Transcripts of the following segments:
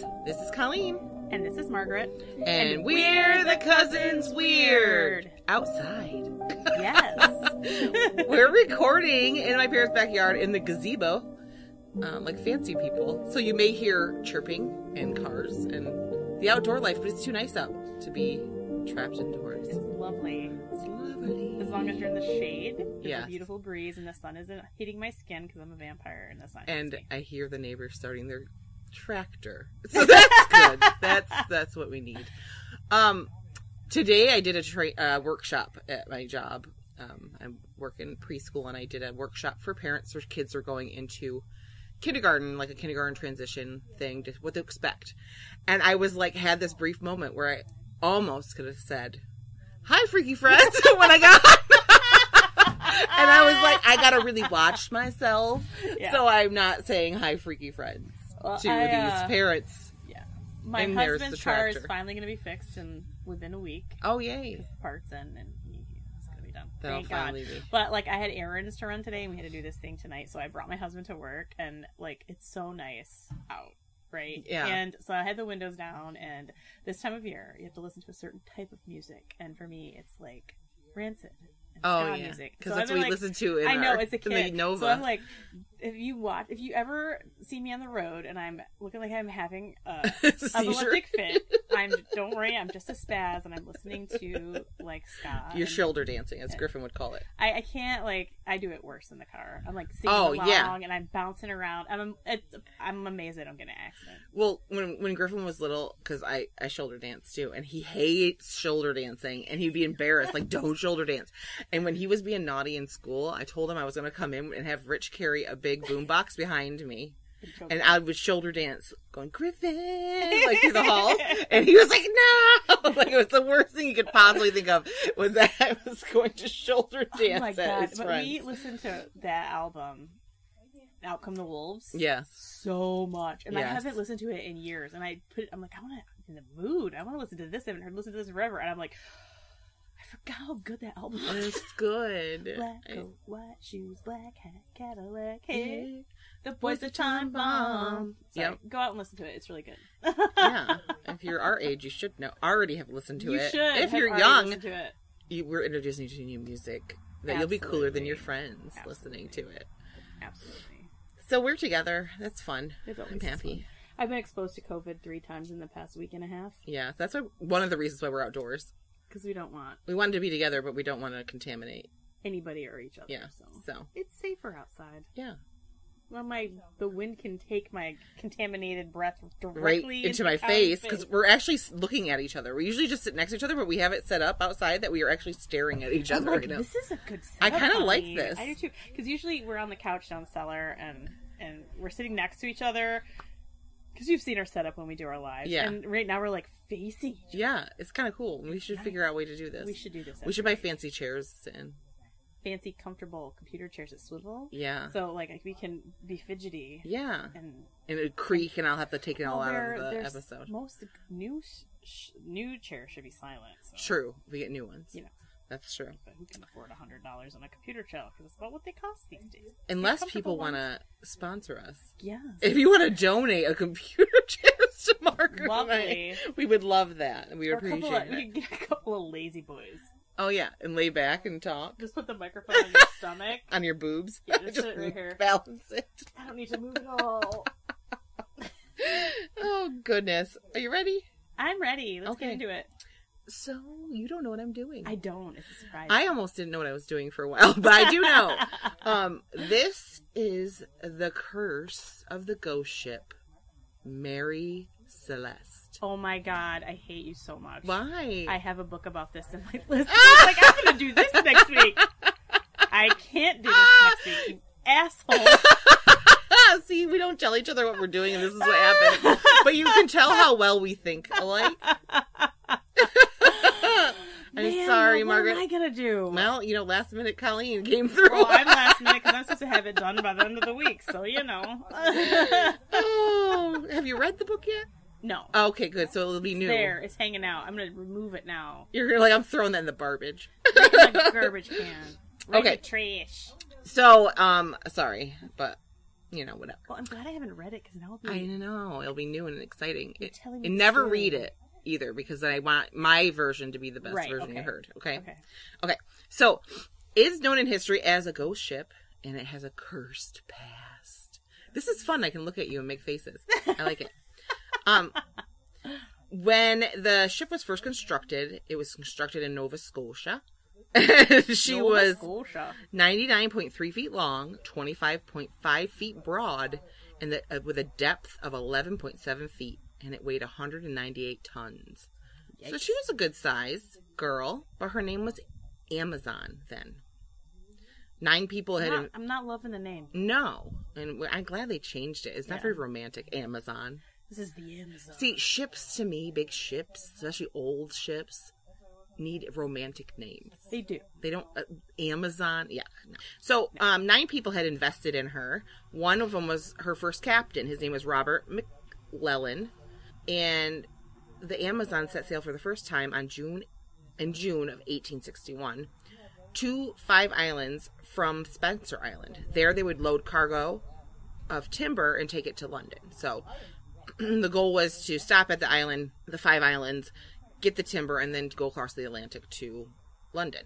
friends. This is Colleen. And this is Margaret. And we're the Cousins Weird. Outside. Yes. We're recording in my parents' backyard in the gazebo, like fancy people. So you may hear chirping and cars and the outdoor life, but it's too nice out to be trapped indoors. It's lovely. It's lovely. As long as you're in the shade, there's Yes. a beautiful breeze and the sun isn't hitting my skin because I'm a vampire and the sun hits And me. I hear the neighbors starting their tractor. So that's good. That's what we need. Today I did a workshop at my job. I work in preschool, and I did a workshop for parents where kids are going into kindergarten, like a kindergarten transition thing, to what to expect. And I was like, had this brief moment where I almost could have said, "Hi, freaky friends," when I got and I was like, I gotta really watch myself, so I'm not saying "Hi, freaky friends" to these parents. Yeah, my And there's husband's the car is tractor. finally going to be fixed within a week. Oh, yay. The parts in, and it's going to be done. That'll Thank God. finally be. But, like, I had errands to run today, and we had to do this thing tonight, so I brought my husband to work, and, like, it's so nice out, right? Yeah. And so I had the windows down, and this time of year, you have to listen to a certain type of music, and for me, it's, like, Rancid. Oh, ska yeah. music. Because So that's I've what been, we listen to in I know, our, it's a in the kid. Nova. So I'm like, if you ever see me on the road and I'm looking like I'm having a epileptic fit, don't worry, I'm just a spaz and I'm listening to like ska. You're shoulder dancing, as Griffin would call it. I can't, like, I do it worse in the car. I'm like singing along and I'm bouncing around. I'm amazed I don't get in an accident. Well, when Griffin was little, because I shoulder dance too, and he hates shoulder dancing, and he'd be embarrassed, like, don't shoulder dance. And when he was being naughty in school, I told him I was going to come in and have Rich carry a big boombox behind me, and I would shoulder dance, going, "Griffin," like through the halls, and he was like, "No!" Like, it was the worst thing you could possibly think of, was that I was going to shoulder dance Oh my at God. his But friends. we listened to that album, Out Come the Wolves. Yes. So much. And I Yes. haven't listened to it in years. And I'm like, I'm in the mood. I want to listen to this. I haven't listened to this forever. And I'm like, I forgot how good that album was. It's good. Black coat, white shoes, black hat, Cadillac hair. The boy's a time bomb. Sorry, go out and listen to it. It's really good. Yeah. If you're our age, you should already have listened to you it. should. If you're have already young, listened to it. we're introducing you to new music that you'll be cooler than your friends listening to it. Absolutely. So we're together. That's fun. I'm happy. Fun. I've been exposed to COVID 3 times in the past week and a half. Yeah, that's one of the reasons why we're outdoors. Because we don't want... We wanted to be together, but we don't want to contaminate anybody or each other. Yeah, so. It's safer outside. Yeah. Well, the wind can take my contaminated breath directly right into my face, because we're actually looking at each other. We usually just sit next to each other, but we have it set up outside that we are actually staring at each other right now. This is a good setup. I kind of like this. I do too, because usually we're on the couch down cellar and we're sitting next to each other. Because you've seen our setup when we do our lives. Yeah. And right now we're like facing each other. Yeah, it's kind of cool. We should figure out a way to do this. We should do this. We should buy fancy chairs to sit in. Fancy, comfortable computer chairs that swivel. Yeah. So, like, we can be fidgety. Yeah. And it creak, and I'll have to take it all out of the there's episode. Most new chairs should be silent. So, True. We get new ones. You know. That's true. But who can afford $100 on a computer chair? Because it's about what they cost these days. Unless people want to sponsor us. Yes. If you want to donate a computer chairs to Margaret Lovely. and I, we would love that. We would appreciate it. We could get a couple of lazy boys. Oh, yeah. And lay back and talk. Just put the microphone on your stomach. On your boobs. Yeah, just sit right here. Balance it. I don't need to move at all. Oh, goodness. Are you ready? I'm ready. Let's get into it. So, you don't know what I'm doing. I don't. It's a surprise. I almost didn't know what I was doing for a while, but I do know. This is The Curse of the Ghost Ship, Mary Celeste. Oh my God, I hate you so much. Why? I have a book about this in my list. I was like, I'm going to do this next week. I can't do this next week, you asshole. See, we don't tell each other what we're doing, and this is what happens. But you can tell how well we think alike. I'm sorry, Margaret. What am I going to do? Well, last minute Colleen came through. Well, I'm last minute because I'm supposed to have it done by the end of the week, so Oh, have you read the book yet? No. Okay, good. So it'll be new. There, it's hanging out. I'm going to remove it now. You're like, I'm throwing that in the garbage. Right in the garbage can. Right in the trash. So, sorry, but whatever. Well, I'm glad I haven't read it, because now it'll be... I know. It'll be new and exciting. telling me And never story. read it either, because I want my version to be the best version you heard. Okay? Okay. So, it's known in history as a ghost ship, and it has a cursed past. This is fun. I can look at you and make faces. I like it. When the ship was first constructed, it was constructed in Nova Scotia. She was 99.3 feet long, 25.5 feet broad, and with a depth of 11.7 feet, and it weighed 198 tons. Yikes. So she was a good size girl, but her name was Amazon then. 9 people had... I'm not loving the name. No. And I'm glad they changed it. It's not very romantic. Amazon. This is the Amazon. See, ships to me, big ships, especially old ships, need romantic names. They do. They don't... Amazon? Yeah. No. So, 9 people had invested in her. One of them was her first captain. His name was Robert McClellan. And the Amazon set sail for the first time in June of 1861 to 5 islands from Spencer Island. There they would load cargo of timber and take it to London. So the goal was to stop at the 5 islands, get the timber, and then go across the Atlantic to London.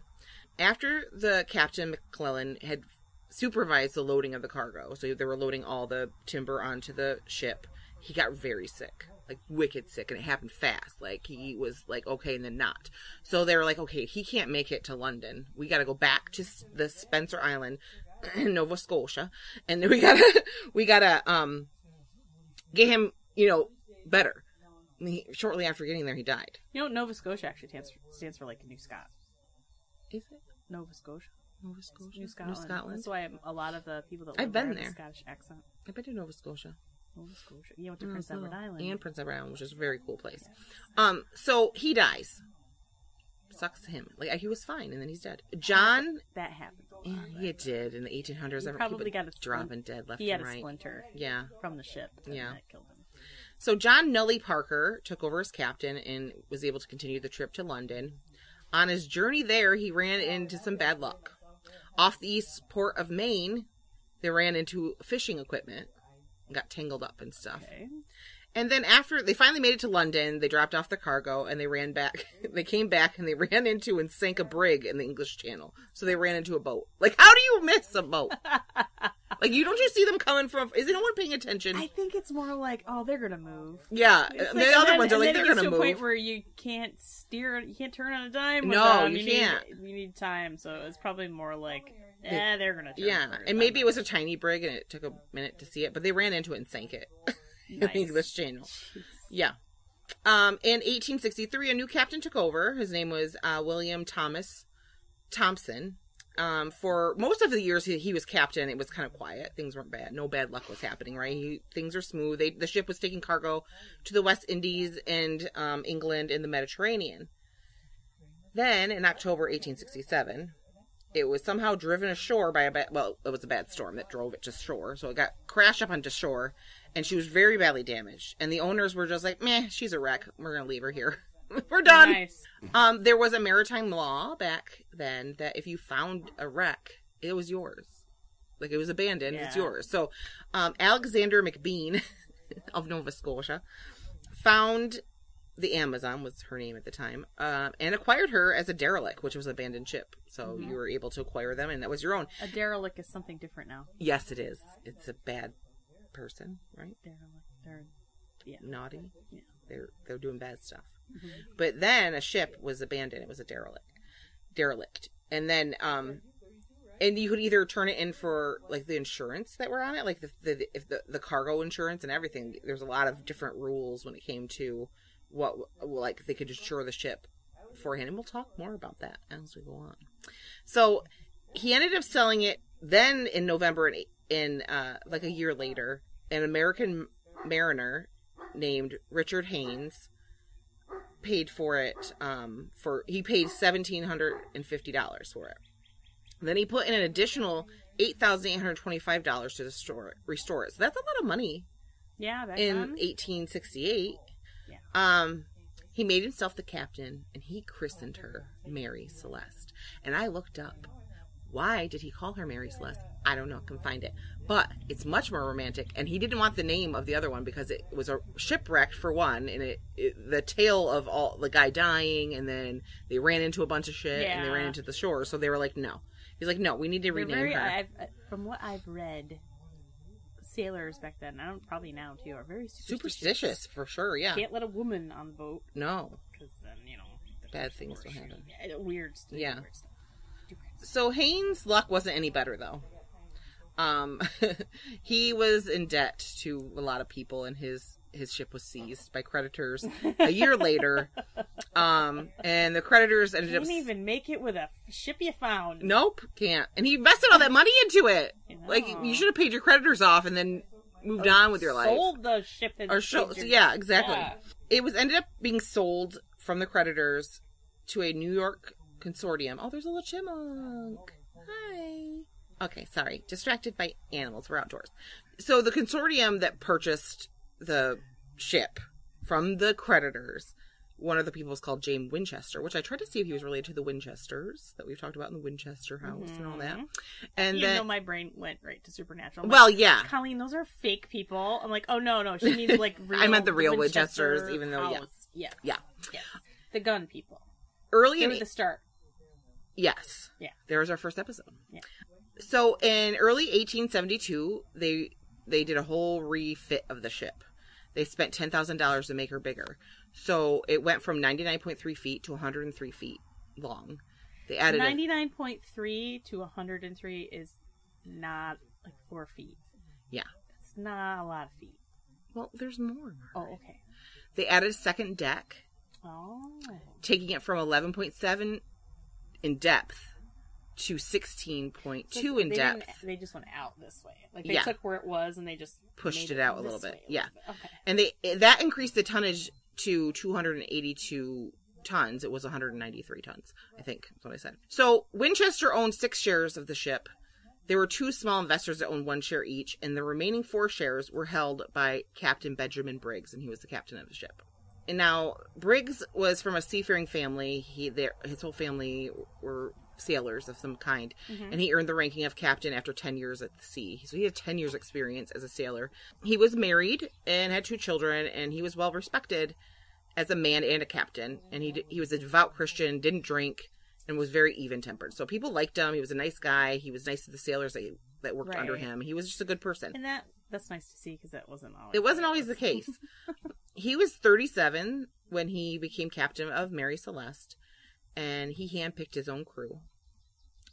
After the Captain McClellan had supervised the loading of the cargo, so they were loading all the timber onto the ship, he got very sick. Like, wicked sick, and it happened fast. Like, he was like, okay, and then not. So they were like, okay, he can't make it to London. We gotta go back to the Spencer Island in Nova Scotia, and then we gotta get him, better. And shortly after getting there, he died. Nova Scotia actually stands for, like, New Scott. Is it? Nova Scotia. Nova Scotia? New Scotland. New Scotland? That's why a lot of the people that I've been have there. a Scottish accent. I've been to Nova Scotia. Nova Scotia. You went to Prince Edward Island. And Prince Edward Island, which is a very cool place. Yes. So he dies. Sucks to him. Like, he was fine, and then he's dead. John... That happened. Yeah, it did. In the 1800s, he probably got a dropping dead left and right. He had a splinter. Yeah. From the ship. Yeah. That killed him. So John Nellie Parker took over as captain and was able to continue the trip to London. On his journey there, he ran into some bad luck. Off the east port of Maine, they ran into fishing equipment. Got tangled up and stuff. Okay. And then after they finally made it to London, they dropped off the cargo and they ran back. They came back and they ran into and sank a brig in the English Channel. So they ran into a boat. Like, how do you miss a boat? Like, don't you see them coming from? Is no one paying attention? I think it's more like, oh, they're gonna move. Yeah, the other ones are like, they're gonna move. To a point where you can't steer, you can't turn on a dime. No, you can't. You need time, so it's probably more like, they're gonna turn. Yeah, and maybe it was a tiny brig and it took a minute to see it, but they ran into it and sank it. Nice. In the English Channel. Jeez. Yeah. In 1863, a new captain took over. His name was William Thompson. For most of the years he was captain, it was kind of quiet. Things weren't bad. No bad luck was happening, right? Things are smooth. The ship was taking cargo to the West Indies and England and the Mediterranean. Then, in October 1867, it was somehow driven ashore by it was a bad storm that drove it to shore. So it got crashed up onto shore, and she was very badly damaged. And the owners were just like, meh, she's a wreck. We're going to leave her here. We're done. Nice. There was a maritime law back then that if you found a wreck, it was yours. Like, it was abandoned, it's yours. So, Alexander McBean of Nova Scotia found the Amazon, was her name at the time, and acquired her as a derelict, which was an abandoned ship. So you were able to acquire them, and that was your own. A derelict is something different now. Yes, it is. It's a bad person, right? They're naughty. Yeah. They're doing bad stuff. Mm-hmm. But then a ship was abandoned. It was a derelict. And then, and you could either turn it in for, like, the insurance that were on it, like the cargo insurance and everything. There's a lot of different rules when it came to what, like, they could insure the ship beforehand. And we'll talk more about that as we go on. So he ended up selling it then in November, like a year later. An American mariner named Richard Haynes paid for it. He paid $1,750 for it. Then he put in an additional $8,825 to restore it. So that's a lot of money. Yeah, back in then. 1868. Yeah. He made himself the captain, and he christened her Mary Celeste. And I looked up Why did he call her Mary Celeste? I don't know. Can find it. But it's much more romantic. And he didn't want the name of the other one because it was a shipwreck for one. And the tale of all the guy dying. And then they ran into a bunch of shit. And they ran into the shore. So they were like, no. He's like, no, we need to rename her. From what I've read, sailors back then, and probably now too, are very superstitious. For sure, yeah. Can't let a woman on the boat. No. Because then, bad things will happen. Weird stuff. Yeah. Weird stuff. So Haynes' luck wasn't any better, though. He was in debt to a lot of people, and his ship was seized by creditors a year later. And the creditors ended up... Can't even make it with a ship you found. Nope, can't. And he invested all that money into it. Like, you should have paid your creditors off and then moved on with your life. Sold the ship. Yeah, exactly. Yeah. It ended up being sold from the creditors to a New York consortium. Oh, there's a little chipmunk. Hi. Okay, sorry. Distracted by animals. We're outdoors. So the consortium that purchased the ship from the creditors, one of the people was called James Winchester, which I tried to see if he was related to the Winchesters that we've talked about in the Winchester house and all that. And even though my brain went right to Supernatural. Well, yeah. Colleen, those are fake people. I'm like, oh, no. She means like real. I meant the real Winchesters, even though, house. Yeah. The gun people. Early in the start. Yes. Yeah. There was our first episode. Yeah. So in early 1872, they did a whole refit of the ship. They spent $10,000 to make her bigger. So it went from 99.3 feet to 103 feet long. They added 99.3 to 103 is not like 4 feet. Yeah. It's not a lot of feet. Well, there's more. Oh, okay. They added a second deck. Oh. Taking it from 11.7 in depth to 16.2 in depth. They just went out this way. Like they took where it was and they just pushed it out a little bit. Yeah. Okay. And that increased the tonnage to 282 tons. It was 193 tons, I think. That's what I said. So Winchester owned 6 shares of the ship. There were 2 small investors that owned 1 share each, and the remaining 4 shares were held by Captain Benjamin Briggs, and he was the captain of the ship. And now, Briggs was from a seafaring family. His whole family were sailors of some kind. Mm-hmm. And he earned the ranking of captain after 10 years at the sea. So he had 10 years experience as a sailor. He was married and had 2 children, and he was well respected as a man and a captain. And he was a devout Christian, didn't drink, and was very even-tempered. So people liked him. He was a nice guy. He was nice to the sailors that worked under him. He was just a good person. And that's nice to see, because that wasn't always... It wasn't always the case. He was 37 when he became captain of Mary Celeste, and he handpicked his own crew.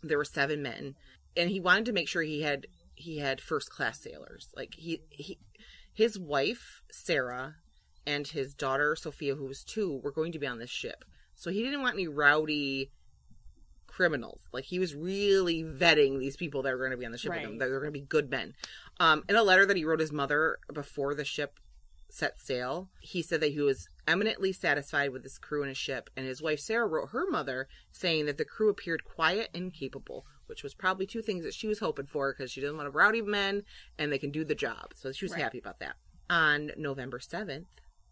There were 7 men, and he wanted to make sure he had first-class sailors. Like his wife Sarah and his daughter Sophia, who was 2, were going to be on this ship. So he didn't want any rowdy criminals. Like, he was really vetting these people that were going to be on the ship with him. That they were going to be good men. In a letter that he wrote his mother before the ship set sail, he said that he was eminently satisfied with his crew and his ship, and his wife Sarah wrote her mother saying that the crew appeared quiet and capable, which was probably 2 things that she was hoping for, because she doesn't want rowdy men and they can do the job. So she was happy about that. On November 7th,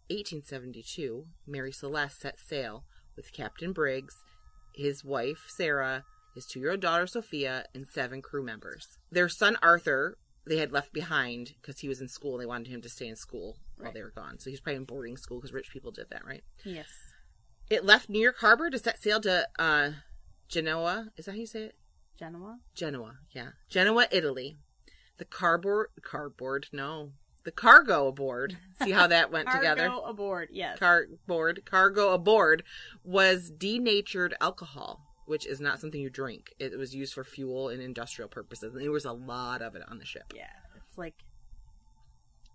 1872, Mary Celeste set sail with Captain Briggs, his wife Sarah, his 2-year-old daughter Sophia, and 7 crew members. Their son Arthur they had left behind because he was in school. They wanted him to stay in school while they were gone. So he was probably in boarding school, because rich people did that, right? Yes. It left New York Harbor to set sail to Genoa. Is that how you say it? Genoa? Genoa, yeah. Genoa, Italy. The cargo aboard. See how that went together? Cargo aboard, yes. Cargo aboard was denatured alcohol, which is not something you drink. It was used for fuel and industrial purposes. And there was a lot of it on the ship. Yeah, it's like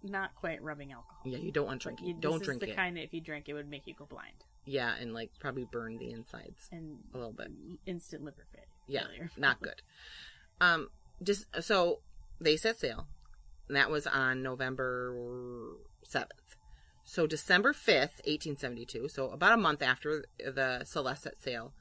not quite rubbing alcohol. Yeah, you don't want to drink it. Don't drink it. This is the kind that if you drink, it would make you go blind. Yeah, and like probably burn the insides and a little bit. Instant liver failure. Yeah, not good. So they set sail, and that was on November 7th. So December 5th, 1872, so about a month after the Celeste set sail,